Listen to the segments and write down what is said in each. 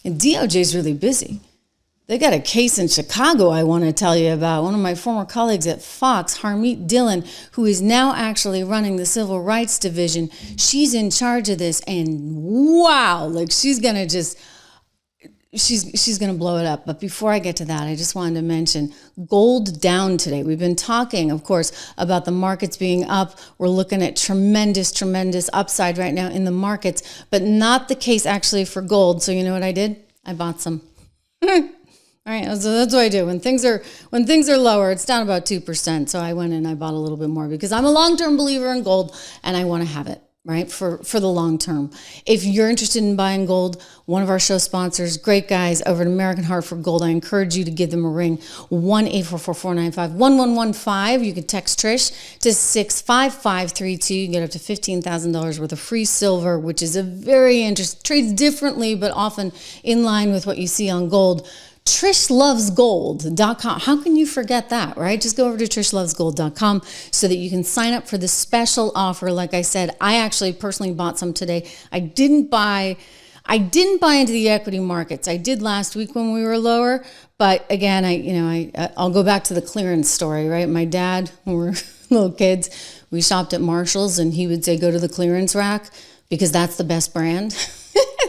And DOJ is really busy. They got a case in Chicago I want to tell you about. One of my former colleagues at Fox, Harmeet Dillon, who is now actually running the Civil Rights Division. She's in charge of this, and wow, like she's going to blow it up. But before I get to that, I just wanted to mention gold down today. We've been talking, of course, about the markets being up. We're looking at tremendous upside right now in the markets, but not the case actually for gold. So you know what I did? I bought some. All right, so that's what I do. When things are lower, it's down about 2%. So I went and I bought a little bit more because I'm a long-term believer in gold and I want to have it, right, for the long term. If you're interested in buying gold, one of our show sponsors, great guys over at American Heart for Gold, I encourage you to give them a ring, 1-844-495-1115. You can text Trish to 65532. You get up to $15,000 worth of free silver, which is a very interesting, trades differently, but often in line with what you see on gold. TrishLovesGold.com. How can you forget that, right? Just go over to TrishLovesGold.com so that you can sign up for the special offer. Like I said, I actually personally bought some today. I didn't buy into the equity markets. I did last week when we were lower, but again, I'll go back to the clearance story, right? My dad, when we were little kids, we shopped at Marshall's and he would say, go to the clearance rack because that's the best brand.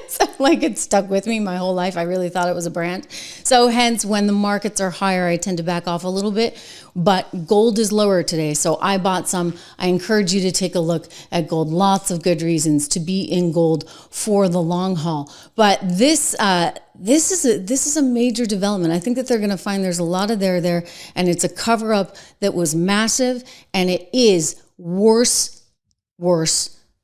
So like it stuck with me my whole life. I really thought it was a brand. So hence when the markets are higher, I tend to back off a little bit, but gold is lower today. So I bought some. I encourage you to take a look at gold. Lots of good reasons to be in gold for the long haul. But this is a major development. I think that they're going to find there's a lot of there, and it's a cover up that was massive, and it is worse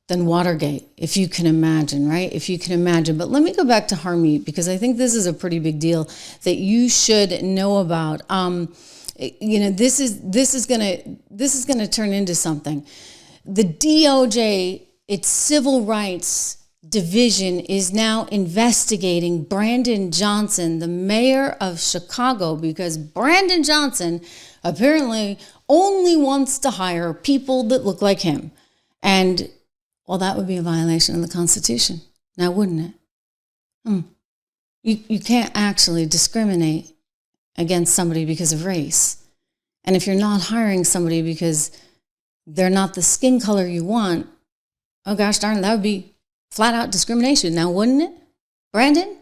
than Watergate, if you can imagine, right? If you can imagine. But let me go back to Harmeet because I think this is a pretty big deal that you should know about. This is gonna turn into something. The DOJ, its civil rights division, is now investigating Brandon Johnson, the mayor of Chicago, because Brandon Johnson apparently only wants to hire people that look like him. And well, that would be a violation of the Constitution, now wouldn't it? You can't actually discriminate against somebody because of race. And if you're not hiring somebody because they're not the skin color you want, oh gosh darn it, that would be flat out discrimination, now wouldn't it, Brandon?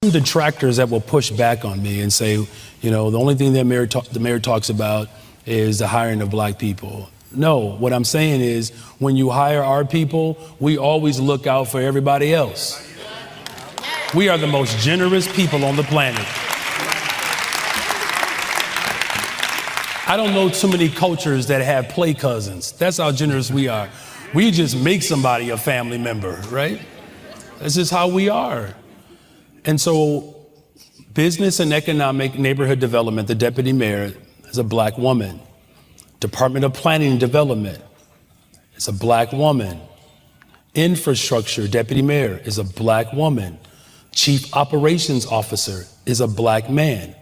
Detractors that will push back on me and say, the only thing that the mayor talks about is the hiring of black people. No, what I'm saying is when you hire our people, we always look out for everybody else. We are the most generous people on the planet. I don't know too many cultures that have play cousins. That's how generous we are. We just make somebody a family member, right? This is how we are. And so business and economic neighborhood development, the deputy mayor is a black woman. Department of Planning and Development is a black woman. Infrastructure deputy mayor is a black woman. Chief Operations Officer is a black man.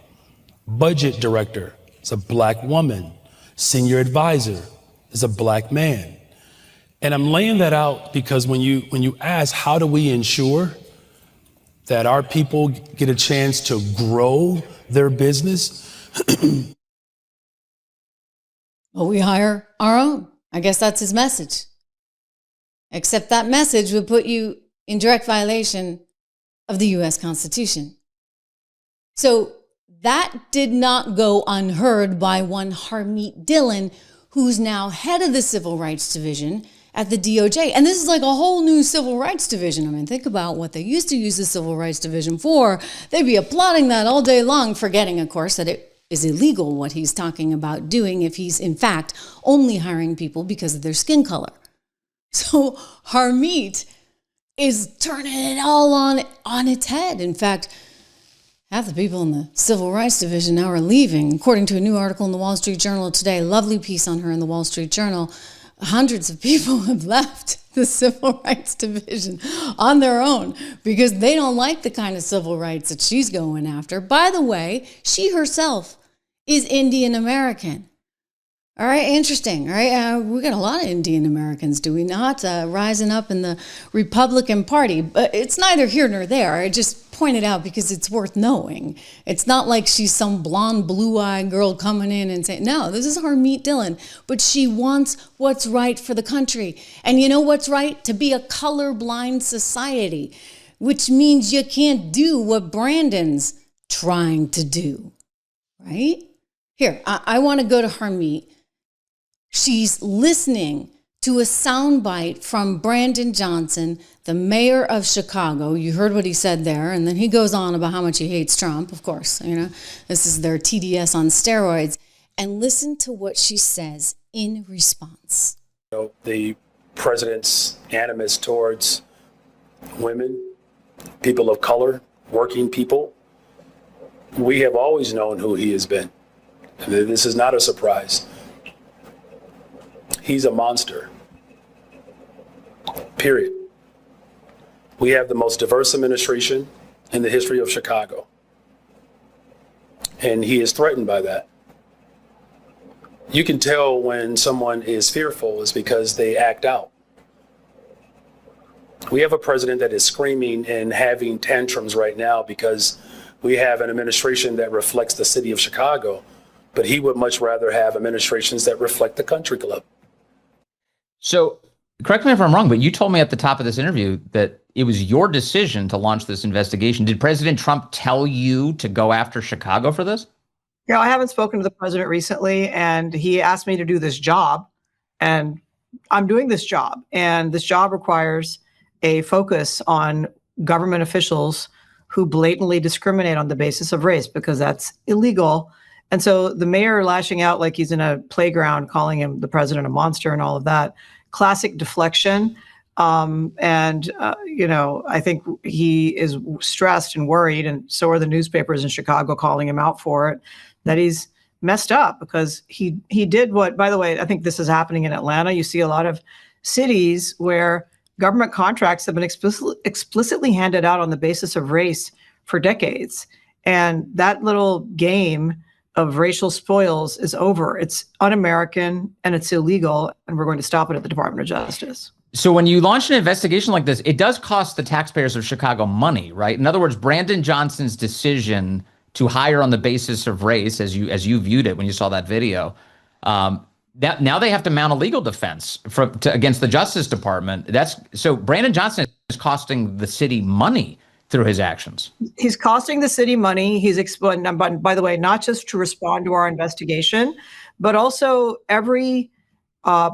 Budget director is a black woman. Senior advisor is a black man. And I'm laying that out because when you ask how do we ensure that our people get a chance to grow their business, well, we hire our own. I guess that's his message. Except that message would put you in direct violation of the U.S. Constitution. So that did not go unheard by one Harmeet Dillon, who's now head of the Civil Rights Division at the DOJ. And this is like a whole new Civil Rights Division. I mean, think about what they used to use the Civil Rights Division for. They'd be applauding that all day long, forgetting, of course, that it is illegal what he's talking about doing if he's in fact only hiring people because of their skin color. So Harmeet is turning it all on its head. In fact, half the people in the Civil Rights Division now are leaving, according to a new article in the Wall Street Journal today. Lovely piece on her in the Wall Street Journal. Hundreds of people have left the Civil Rights Division on their own because they don't like the kind of civil rights that she's going after. By the way, she herself is Indian American. All right, interesting. All right, we got a lot of Indian Americans, do we not, rising up in the Republican Party? But it's neither here nor there. I just pointed out because it's worth knowing. It's not like she's some blonde, blue-eyed girl coming in and saying, no, this is Harmeet Dillon. But she wants what's right for the country. And you know what's right? To be a colorblind society, which means you can't do what Brandon's trying to do, right? Here, I want to go to Harmeet. She's listening to a soundbite from Brandon Johnson, the mayor of Chicago. You heard what he said there, and then he goes on about how much he hates Trump, of course. You know, this is their TDS on steroids. And listen to what she says in response. The president's animus towards women, people of color, working people, we have always known who he has been. This is not a surprise. He's a monster. Period. We have the most diverse administration in the history of Chicago. And he is threatened by that. You can tell when someone is fearful is because they act out. We have a president that is screaming and having tantrums right now because we have an administration that reflects the city of Chicago, but he would much rather have administrations that reflect the country club. So correct me if I'm wrong, but you told me at the top of this interview that it was your decision to launch this investigation. Did President Trump tell you to go after Chicago for this? Yeah, I haven't spoken to the president recently, and he asked me to do this job, and I'm doing this job. And this job requires a focus on government officials who blatantly discriminate on the basis of race, because that's illegal. And so the mayor lashing out like he's in a playground, calling him the president a monster and all of that, classic deflection. I think he is stressed and worried, and so are the newspapers in Chicago calling him out for it, that he's messed up because he did what, by the way, I think this is happening in Atlanta. You see a lot of cities where government contracts have been explicitly handed out on the basis of race for decades. And that little game of racial spoils is over. It's un-American and it's illegal, and we're going to stop it at the Department of Justice. So when you launch an investigation like this, it does cost the taxpayers of Chicago money, right? In other words, Brandon Johnson's decision to hire on the basis of race, as you viewed it when you saw that video, that now they have to mount a legal defense against the Justice Department. So Brandon Johnson is costing the city money through his actions. He's costing the city money. He's by the way, not just to respond to our investigation, but also every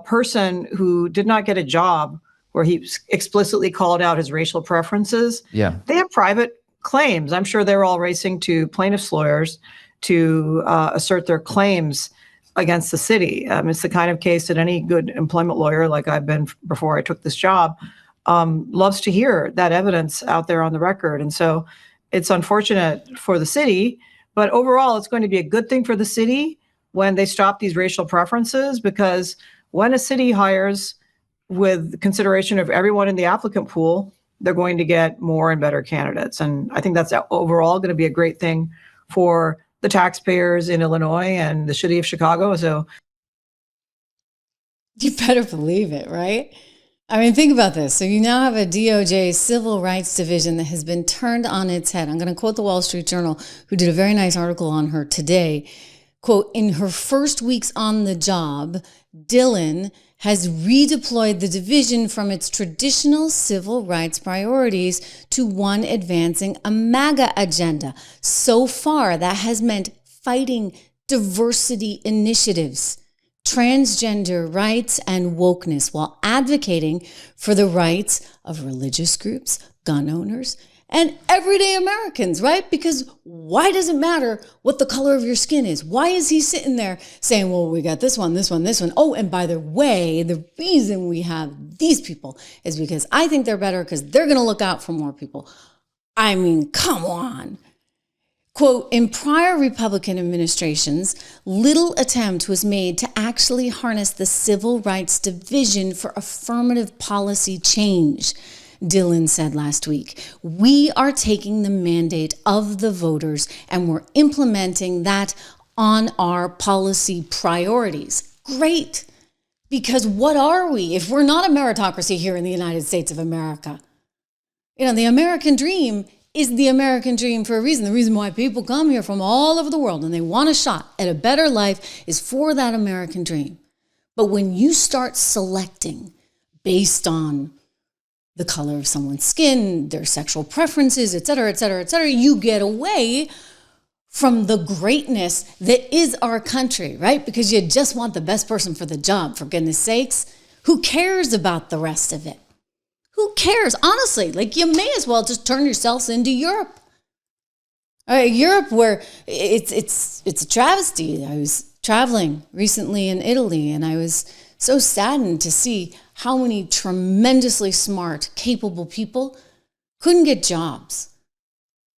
person who did not get a job where he explicitly called out his racial preferences. Yeah, they have private claims. I'm sure they're all racing to plaintiffs' lawyers to assert their claims against the city. It's the kind of case that any good employment lawyer, like I've been before I took this job, loves to hear that evidence out there on the record. And so it's unfortunate for the city, but overall it's going to be a good thing for the city when they stop these racial preferences, because when a city hires with consideration of everyone in the applicant pool, they're going to get more and better candidates. And I think that's overall going to be a great thing for the taxpayers in Illinois and the city of Chicago. So you better believe it, right? I mean, think about this. So you now have a DOJ civil rights division that has been turned on its head. I'm going to quote the Wall Street Journal, who did a very nice article on her today. Quote, in her first weeks on the job, Dillon has redeployed the division from its traditional civil rights priorities to one advancing a MAGA agenda. So far, that has meant fighting diversity initiatives, transgender rights, and wokeness, while advocating for the rights of religious groups, gun owners, and everyday Americans, right? Because why does it matter what the color of your skin is? Why is he sitting there saying, well, we got this one, this one, this one. Oh, and by the way, the reason we have these people is because I think they're better because they're going to look out for more people. I mean, come on. Quote, in prior Republican administrations, little attempt was made to actually harness the civil rights division for affirmative policy change, Dillon said last week. We are taking the mandate of the voters and we're implementing that on our policy priorities. great. Because what are we if we're not a meritocracy here in the United States of America? You know, the American dream is the American dream for a reason. The reason why people come here from all over the world and they want a shot at a better life is for that American dream. But when you start selecting based on the color of someone's skin, their sexual preferences, et cetera, et cetera, et cetera, you get away from the greatness that is our country, right? Because you just want the best person for the job, for goodness sakes. Who cares about the rest of it? Who cares? Honestly, like you may as well just turn yourselves into Europe. Europe, where it's a travesty. I was traveling recently in Italy, and I was so saddened to see how many tremendously smart, capable people couldn't get jobs.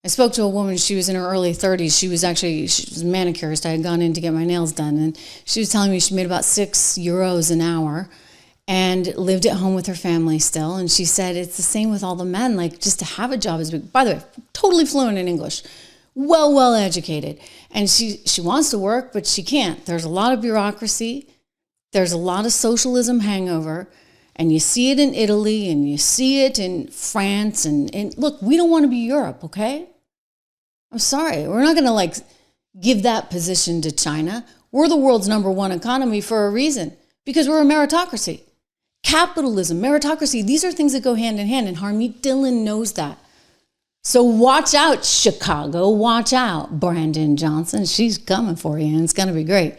I spoke to a woman, she was in her early 30s. She was a manicurist. I had gone in to get my nails done, and she was telling me she made about €6 an hour and lived at home with her family still. And she said it's the same with all the men, like just to have a job is big. By the way, totally fluent in English, well educated. And she wants to work, but she can't. There's a lot of bureaucracy. There's a lot of socialism hangover. And you see it in Italy, and you see it in France. And look, we don't want to be Europe, okay? I'm sorry. We're not going to give that position to China. We're the world's #1 economy for a reason, because we're a meritocracy. Capitalism, meritocracy, these are things that go hand in hand, and Harmeet Dillon knows that. So watch out, Chicago. Watch out, Brandon Johnson. She's coming for you, and it's going to be great.